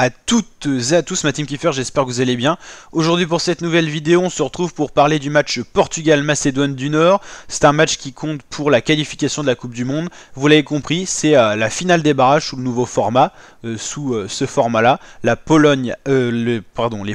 à toutes et à tous ma team Kiefer, j'espère que vous allez bien. Aujourd'hui pour cette nouvelle vidéo, on se retrouve pour parler du match Portugal-Macédoine du Nord. C'est un match qui compte pour la qualification de la Coupe du Monde. Vous l'avez compris, c'est la finale des barrages sous le nouveau format. Sous ce format-là, la Pologne, les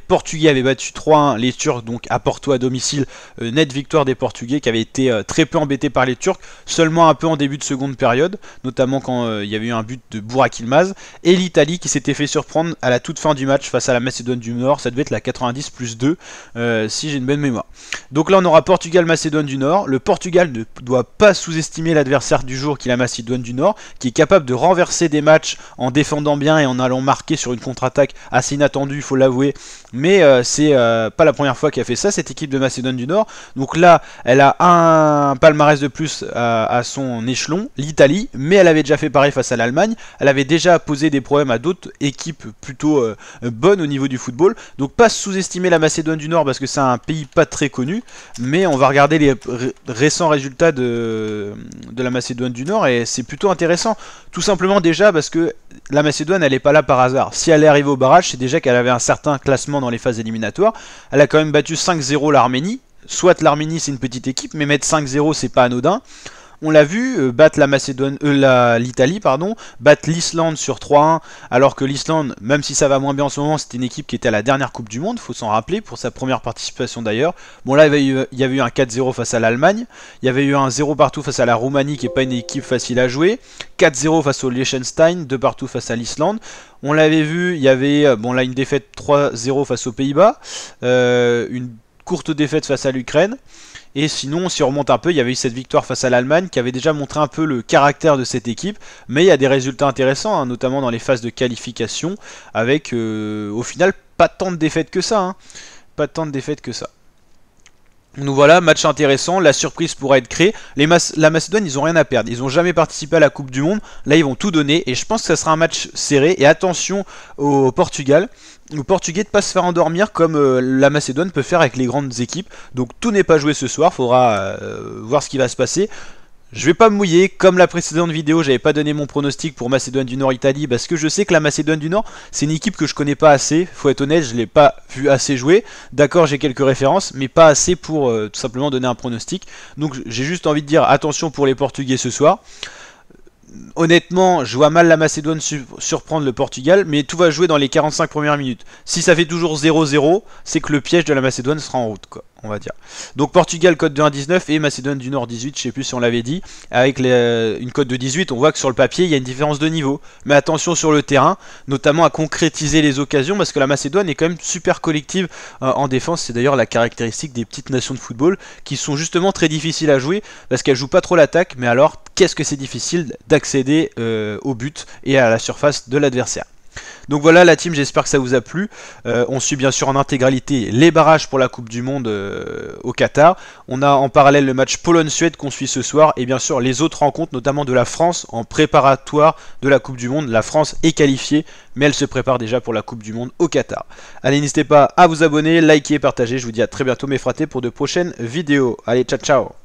Portugais avaient battu 3-1 les Turcs, donc à Porto à domicile. Nette victoire des Portugais qui avaient été très peu embêtés par les Turcs, seulement un peu en début de seconde période, notamment quand il y avait eu un but de Burak Yılmaz. Et l'Italie qui s'était fait surprendre à la toute fin du match face à la Macédoine du Nord, ça devait être la 90+2 si j'ai une bonne mémoire. Donc là on aura Portugal-Macédoine du Nord. Le Portugal ne doit pas sous-estimer l'adversaire du jour qui est la Macédoine du Nord, qui est capable de renverser des matchs en défendant bien et en allant marquer sur une contre-attaque assez inattendue, il faut l'avouer, mais c'est pas la première fois qu'elle a fait ça, cette équipe de Macédoine du Nord. Donc là elle a un palmarès de plus à son échelon, l'Italie, mais elle avait déjà fait pareil face à l'Allemagne. Elle avait déjà posé des problèmes à d'autres équipes plutôt bonnes au niveau du football. Donc pas sous-estimer la Macédoine du Nord parce que c'est un pays pas très connu, mais on va regarder les récents résultats de la Macédoine du Nord et c'est plutôt intéressant. Tout simplement déjà parce que la Macédoine elle est pas là par hasard. Si elle est arrivée au barrage, c'est déjà qu'elle avait un certain classement dans les phases éliminatoires. Elle a quand même battu 5-0 l'Arménie. Soit l'Arménie c'est une petite équipe, mais mettre 5-0 c'est pas anodin. On l'a vu, battre l'Italie, battre l'Islande sur 3-1, alors que l'Islande, même si ça va moins bien en ce moment, c'était une équipe qui était à la dernière Coupe du Monde, faut s'en rappeler, pour sa première participation d'ailleurs. Bon là, il y avait eu un 4-0 face à l'Allemagne, il y avait eu un 0 partout face à la Roumanie, qui n'est pas une équipe facile à jouer, 4-0 face au Liechtenstein, 2 partout face à l'Islande. On l'avait vu, il y avait bon là une défaite 3-0 face aux Pays-Bas, une courte défaite face à l'Ukraine. Et sinon, si on remonte un peu, il y avait eu cette victoire face à l'Allemagne qui avait déjà montré un peu le caractère de cette équipe. Mais il y a des résultats intéressants, hein, notamment dans les phases de qualification, avec au final pas tant de défaites que ça. Hein. Pas tant de défaites que ça. Donc voilà, match intéressant, la surprise pourra être créée. La Macédoine, ils ont rien à perdre. Ils n'ont jamais participé à la Coupe du Monde. Là, ils vont tout donner. Et je pense que ça sera un match serré. Et attention au Portugal. Au Portugais de ne pas se faire endormir comme la Macédoine peut faire avec les grandes équipes. Donc tout n'est pas joué ce soir. Il faudra voir ce qui va se passer. Je vais pas me mouiller, comme la précédente vidéo, j'avais pas donné mon pronostic pour Macédoine du Nord Italie parce que je sais que la Macédoine du Nord, c'est une équipe que je connais pas assez, faut être honnête, je l'ai pas vu assez jouer. D'accord, j'ai quelques références, mais pas assez pour tout simplement donner un pronostic. Donc j'ai juste envie de dire attention pour les Portugais ce soir. Honnêtement, je vois mal la Macédoine surprendre le Portugal, mais tout va jouer dans les 45 premières minutes. Si ça fait toujours 0-0, c'est que le piège de la Macédoine sera en route, quoi, on va dire. Donc Portugal cote de 1,19 et Macédoine du Nord 18, je sais plus si on l'avait dit. Avec une cote de 18, on voit que sur le papier, il y a une différence de niveau. Mais attention sur le terrain, notamment à concrétiser les occasions, parce que la Macédoine est quand même super collective en défense. C'est d'ailleurs la caractéristique des petites nations de football, qui sont justement très difficiles à jouer, parce qu'elles jouent pas trop l'attaque, mais alors, qu'est-ce que c'est difficile d'accéder au but et à la surface de l'adversaire. Donc voilà la team, j'espère que ça vous a plu. On suit bien sûr en intégralité les barrages pour la Coupe du Monde au Qatar. On a en parallèle le match Pologne-Suède qu'on suit ce soir et bien sûr les autres rencontres, notamment de la France en préparatoire de la Coupe du Monde. La France est qualifiée, mais elle se prépare déjà pour la Coupe du Monde au Qatar. Allez, n'hésitez pas à vous abonner, liker, partager. Je vous dis à très bientôt mes fratés pour de prochaines vidéos. Allez, ciao ciao.